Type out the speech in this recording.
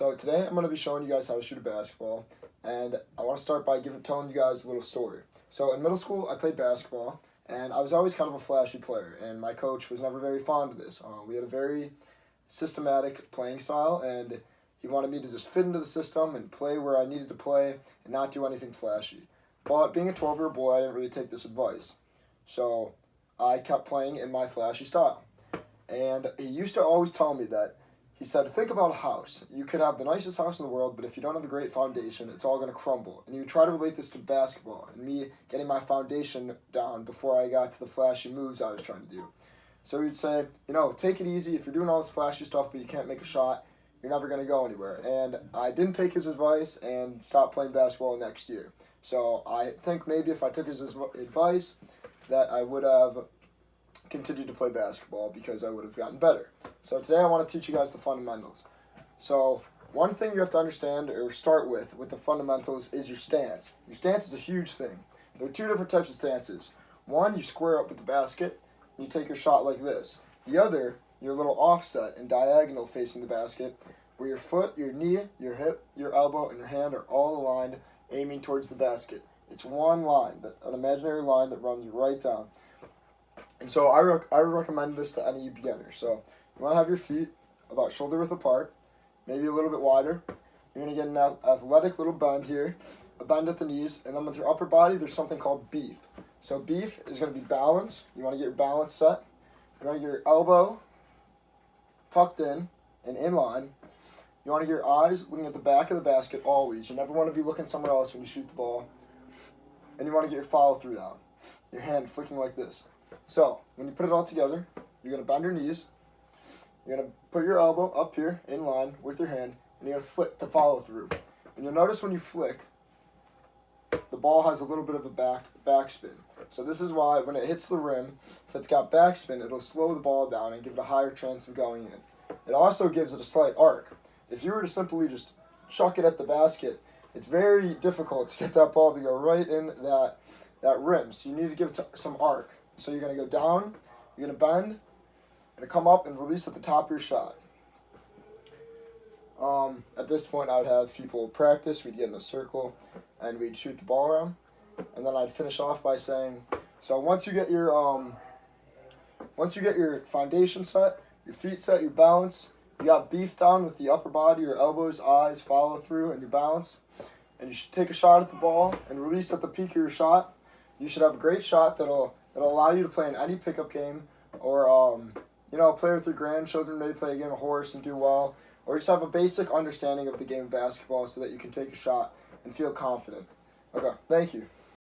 So today I'm going to be showing you guys how to shoot a basketball, and I want to start by telling you guys a little story. So in middle school, I played basketball, and I was always kind of a flashy player, and my coach was never very fond of this. We had a very systematic playing style, and he wanted me to just fit into the system and play where I needed to play and not do anything flashy. But being a 12-year-old boy, I didn't really take this advice. So I kept playing in my flashy style. And he used to always tell me that, he said, think about a house. You could have the nicest house in the world, but if you don't have a great foundation, it's all going to crumble. And he would try to relate this to basketball and me getting my foundation down before I got to the flashy moves I was trying to do. So he'd say, take it easy. If you're doing all this flashy stuff but you can't make a shot, you're never going to go anywhere. And I didn't take his advice and stopped playing basketball next year. So I think maybe if I took his advice that I would have continued to play basketball because I would have gotten better. So today I want to teach you guys the fundamentals. So one thing you have to understand or start with the fundamentals is your stance. Your stance is a huge thing. There are two different types of stances. One, you square up with the basket and you take your shot like this. The other, you're a little offset and diagonal facing the basket where your foot, your knee, your hip, your elbow, and your hand are all aligned aiming towards the basket. It's one line, an imaginary line that runs right down. And so I recommend this to any beginner. So you want to have your feet about shoulder width apart, maybe a little bit wider. You're going to get an athletic little bend here, a bend at the knees, and then with your upper body, there's something called beef. So beef is going to be balance. You want to get your balance set. You want to get your elbow tucked in and in line. You want to get your eyes looking at the back of the basket always. You never want to be looking somewhere else when you shoot the ball. And you want to get your follow through down. Your hand flicking like this. So, when you put it all together, you're going to bend your knees, you're going to put your elbow up here in line with your hand, and you're going to flick to follow through. And you'll notice when you flick, the ball has a little bit of a backspin. So this is why when it hits the rim, if it's got backspin, it'll slow the ball down and give it a higher chance of going in. It also gives it a slight arc. If you were to simply just chuck it at the basket, it's very difficult to get that ball to go right in that rim. So you need to give it some arc. So you're going to go down, you're going to bend, you're going to come up and release at the top of your shot. At this point, I would have people practice. We'd get in a circle, and we'd shoot the ball around. And then I'd finish off by saying, so once you get your foundation set, your feet set, your balance, you got beef down with the upper body, your elbows, eyes, follow through, and your balance. And you should take a shot at the ball and release at the peak of your shot. You should have a great shot that'll allow you to play in any pickup game, or play with your grandchildren, maybe play a game of horse and do well, or just have a basic understanding of the game of basketball so that you can take a shot and feel confident. Okay, thank you.